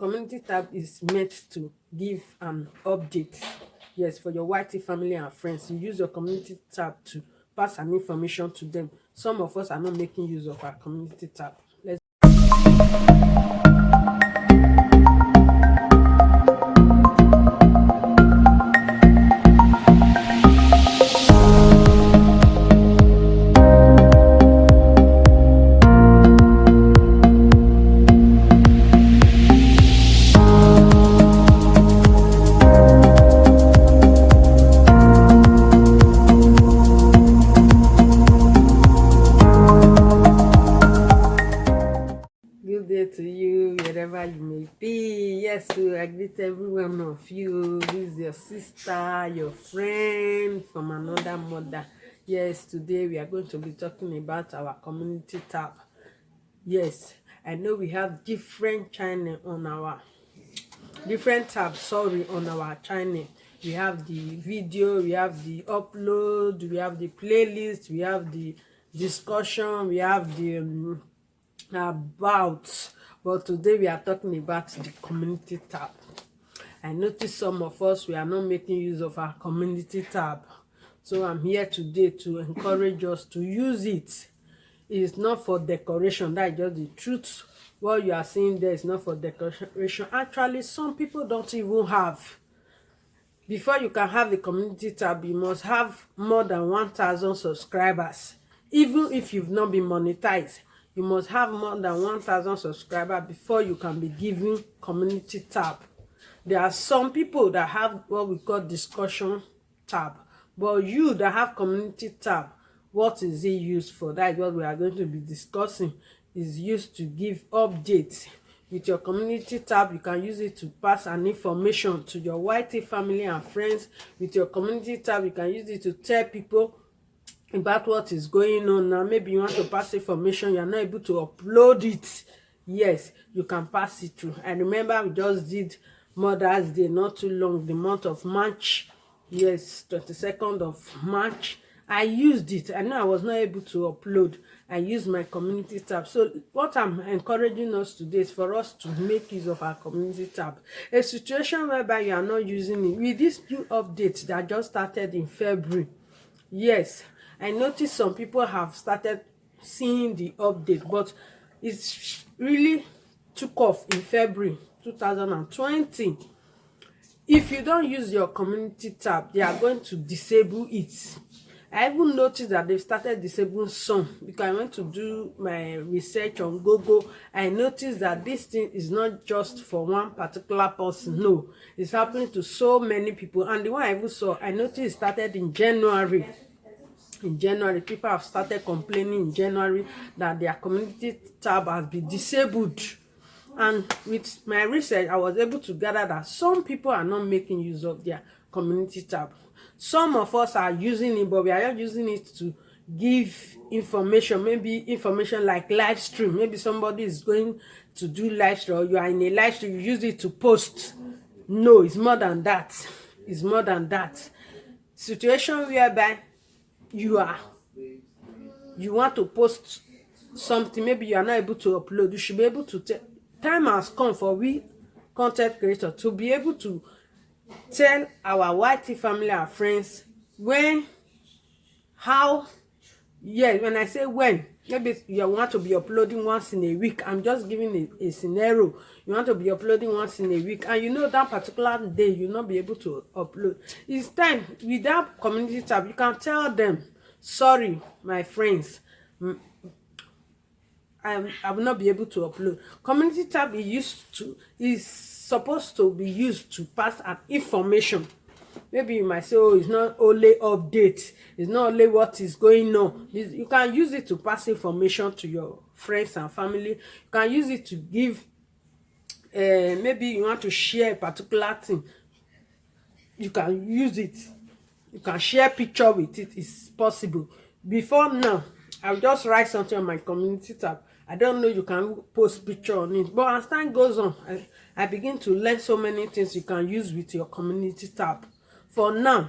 Community tab is meant to give an update. Yes, for your YT family and friends. You use your community tab to pass an information to them. Some of us are not making use of our community tab. Let's good day to you, wherever you may be. Yes, so I greet every one of you. This is your sister, your friend from another mother. Yes, today we are going to be talking about our community tab. Yes, I know we have different channel on our tabs on our channel. We have the video, we have the upload, we have the playlist, we have the discussion, we have the about. But today we are talking about the community tab. I noticed some of us, we are not making use of our community tab, so I'm here today to encourage us to use it. It's not for decoration, that is just the truth. What you are seeing there is not for decoration. Actually, some people don't even have. Before you can have a community tab, you must have more than 1,000 subscribers. Even if you've not been monetized, you must have more than 1,000 subscribers before you can be given community tab. There are some people that have what we call discussion tab, but you that have community tab, what is it used for? That is what we are going to be discussing. Is used to give updates. With your community tab, you can use it to pass an information to your YT family and friends. With your community tab, you can use it to tell people about what is going on. Now maybe you want to pass information, you are not able to upload it. Yes, you can pass it through. I remember we just did Mother's Day not too long, the month of March. Yes, 22nd of March. I used it. I know I was not able to upload. I used my community tab. So what I'm encouraging us today is for us to make use of our community tab. A situation whereby you are not using it with this new update that just started in February. Yes, I noticed some people have started seeing the update, but it's really took off in February 2020. If you don't use your community tab, they are going to disable it. I even noticed that they've started disabling some, because I went to do my research on Google. I noticed that this thing is not just for one particular person. No, it's happening to so many people. And the one I even saw, I noticed it started in January. In January, people have started complaining in January that their community tab has been disabled. And with my research, I was able to gather that some people are not making use of their community tab. Some of us are using it, but we are not using it to give information. Maybe information like live stream. Maybe somebody is going to do live stream, or you are in a live stream, you use it to post. No, it's more than that. It's more than that. Situation whereby you want to post something, maybe you are not able to upload. You should be able to tell. Time has come for we content creators to be able to tell our YT family and friends when, how. Yes, when I say when, maybe you want to be uploading once in a week. I'm just giving a scenario. You want to be uploading once in a week, and you know that particular day you'll not be able to upload. It's time. With that community tab, you can tell them, sorry my friends, I will not be able to upload. Community tab is supposed to be used to pass an information. Maybe you might say, oh, it's not only updates, it's not only what is going on. You can use it to pass information to your friends and family. You can use it to give, maybe you want to share a particular thing. You can use it. You can share picture with it. It's possible. Before now, I'll just write something on my community tab. I don't know you can post picture on it, but as time goes on, I begin to learn so many things you can use with your community tab. For now,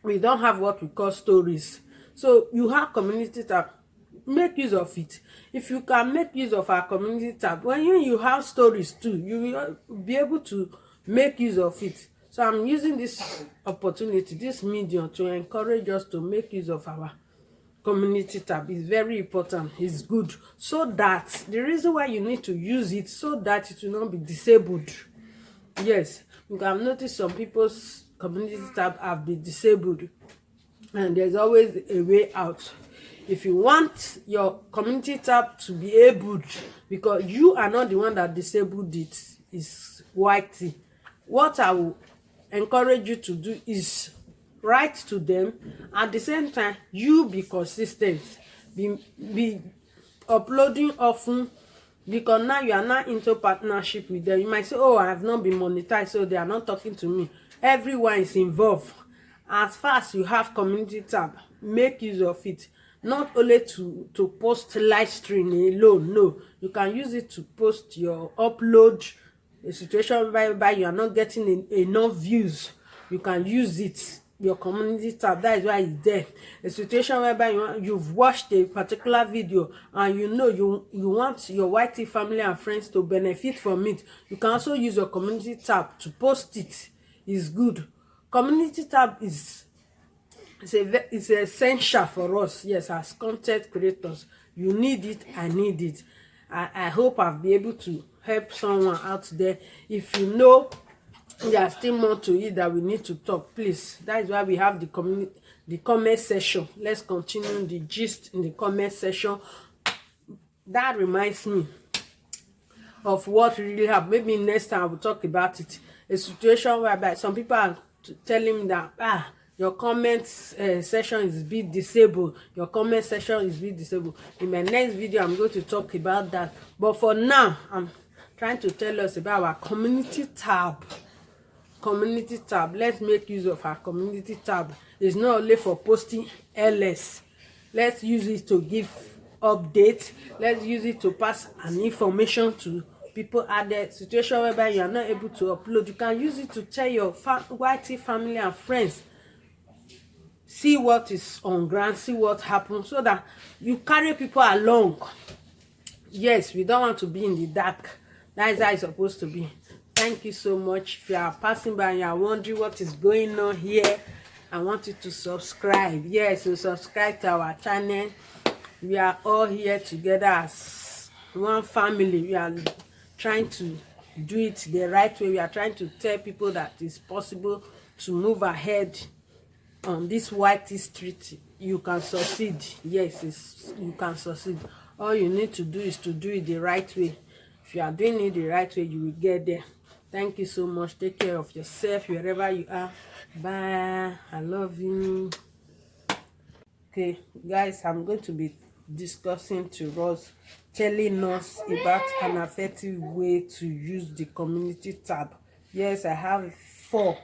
we don't have what we call stories. So you have community tab. make use of it. If you can make use of our community tab, when you have stories too, you will be able to make use of it. So I'm using this opportunity, this medium, to encourage us to make use of our community tab. Is very important, it's good, so that the reason why you need to use it, so that it will not be disabled. Yes, you can notice some people's community tab have been disabled, and there's always a way out. If you want your community tab to be able, because you are not the one that disabled it, is whitey, what I will encourage you to do is write to them. At the same time, you be consistent, be uploading often, because now you are not into partnership with them. You might say, oh, I have not been monetized, so they are not talking to me. Everyone is involved. As far as you have community tab, make use of it. Not only to post live stream alone, no, you can use it to post your upload. A situation whereby you are not getting enough views, you can use it, your community tab. That is why it's there. A situation whereby you've watched a particular video, and you want your YT family and friends to benefit from it, you can also use your community tab to post it. It's good. Community tab is essential for us. Yes, as content creators, you need it. I need it. I hope I'll be able to help someone out there. If you know there's still more to it that we need to talk, please. That is why we have the comment section. Let's continue the gist in the comment section. That reminds me of what really happened. Maybe next time I will talk about it. A situation whereby some people are telling me that your comment section is being disabled. Your comment section is being disabled. In my next video, I'm going to talk about that. But for now, I'm trying to tell us about our community tab. Community tab. Let's make use of our community tab. It's not only for posting LS. Let's use it to give updates. Let's use it to pass an information to people at the situation whereby you are not able to upload. You can use it to tell your YT family and friends, see what is on ground, see what happens, so that you carry people along. Yes, we don't want to be in the dark. That is how it's supposed to be. Thank you so much. If you are passing by and you are wondering what is going on here, I want you to subscribe. Yes, so subscribe to our channel. We are all here together as one family. We are trying to do it the right way. We are trying to tell people that it's possible to move ahead on this YT street. You can succeed. Yes, you can succeed. All you need to do is to do it the right way. If you are doing it the right way, you will get there. Thank you so much. Take care of yourself wherever you are. Bye. I love you. Okay, guys, I'm going to be discussing to us, telling us about an effective way to use the community tab. Yes, I have 4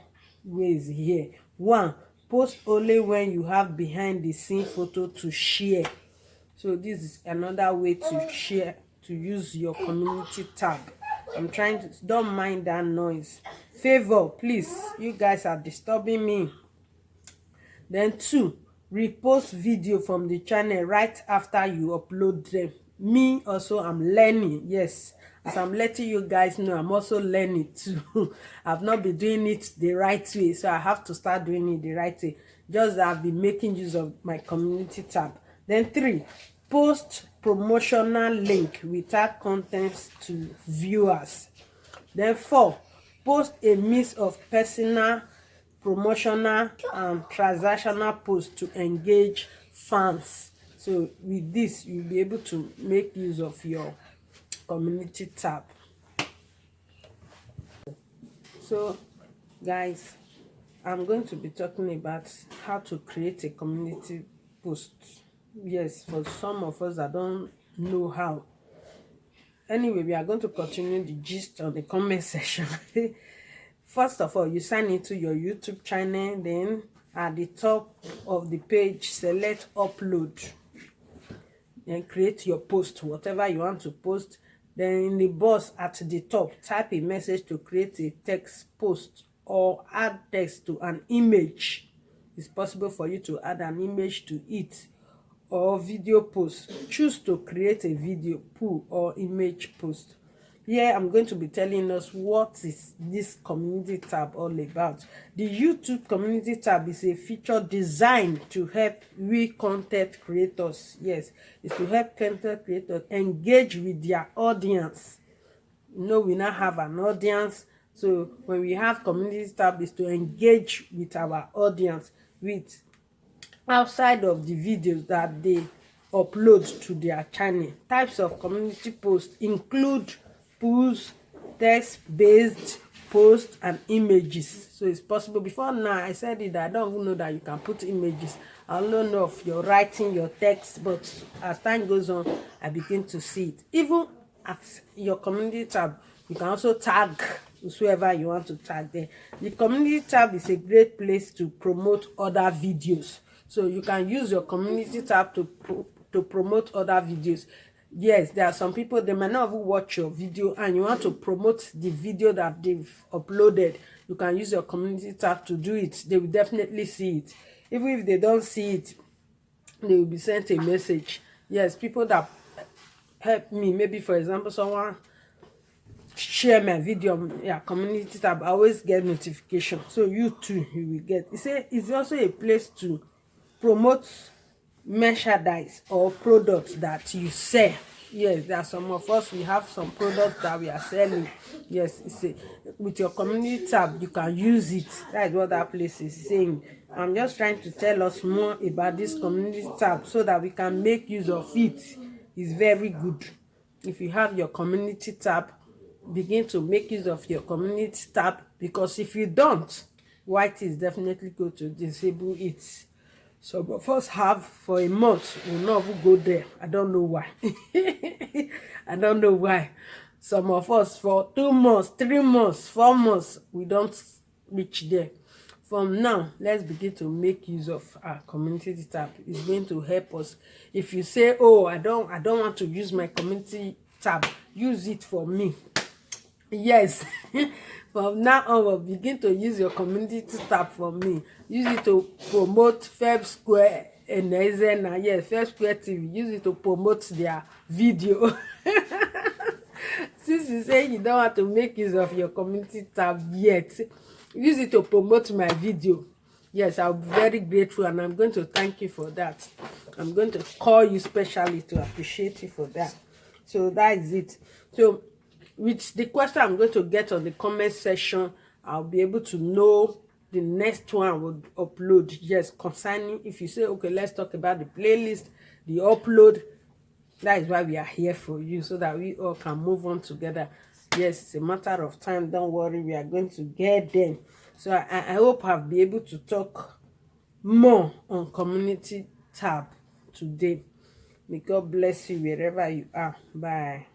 ways here. 1, post only when you have behind the scene photo to share. So this is another way to share, to use your community tab. I'm trying to, don't mind that noise. Favor, please, you guys are disturbing me. Then 2, repost video from the channel right after you upload them. Me also, I'm learning. Yes, as I'm letting you guys know, I'm also learning too. I've not been doing it the right way, so I have to start doing it the right way. Just that I've been making use of my community tab. Then 3, post promotional link without contents to viewers. Then 4, post a mix of personal, promotional and transactional posts to engage fans. So with this, you'll be able to make use of your community tab. So guys, I'm going to be talking about how to create a community post. Yes, for some of us that don't know how. Anyway, we are going to continue the gist on the comment section. First of all, you sign into your YouTube channel. Then at the top of the page, select upload. Then create your post, whatever you want to post. Then in the box at the top, type a message to create a text post or add text to an image. It's possible for you to add an image to it, or video post. Choose to create a video, pull, or image post. Here I'm going to be telling us what is this community tab all about. The YouTube community tab is a feature designed to help we content creators. Yes, it's to help content creators engage with their audience. You know, we now have an audience. So when we have community tab, is to engage with our audience with outside of the videos that they upload to their channel. Types of community posts include pulls, text-based posts, and images. So it's possible. Before now, I said it, I don't even know that you can put images. I don't know if you're writing your text, but as time goes on, I begin to see it. Even at your community tab, you can also tag whoever you want to tag there. The community tab is a great place to promote other videos. So you can use your community tab to promote other videos. Yes, there are some people, they might not even watch your video and you want to promote the video that they've uploaded. You can use your community tab to do it. They will definitely see it. Even if they don't see it, they will be sent a message. Yes, people that help me, maybe for example, someone share my video on your community tab, I always get notification. So you too, you will get. It's also a place to promote merchandise or products that you sell. Yes, there are some of us, we have some products that we are selling. Yes, with your community tab, you can use it. That is what that place is saying. I'm just trying to tell us more about this community tab so that we can make use of it. It's very good. If you have your community tab, begin to make use of your community tab, because if you don't, white is definitely going to disable it. Some of us have for a month, will not even go there. I don't know why. I don't know why. Some of us for 2 months, 3 months, 4 months, we don't reach there. From now, let's begin to make use of our community tab. It's going to help us. If you say, oh, I don't want to use my community tab, use it for me. Yes. From now on, we'll begin to use your community tab for me. Use it to promote Feb Square and Ezena. Yes, Feb Square TV. Use it to promote their video. Since you say you don't want to make use of your community tab yet, use it to promote my video. Yes, I'll be very grateful and I'm going to thank you for that. I'm going to call you specially to appreciate you for that. So that is it. So with the question I'm going to get on the comment section, I'll be able to know the next one I will upload. Yes, concerning, if you say, okay, let's talk about the playlist, the upload. That is why we are here for you, so that we all can move on together. Yes, it's a matter of time. Don't worry, we are going to get them. So I hope I'll be able to talk more on community tab today. May God bless you wherever you are. Bye.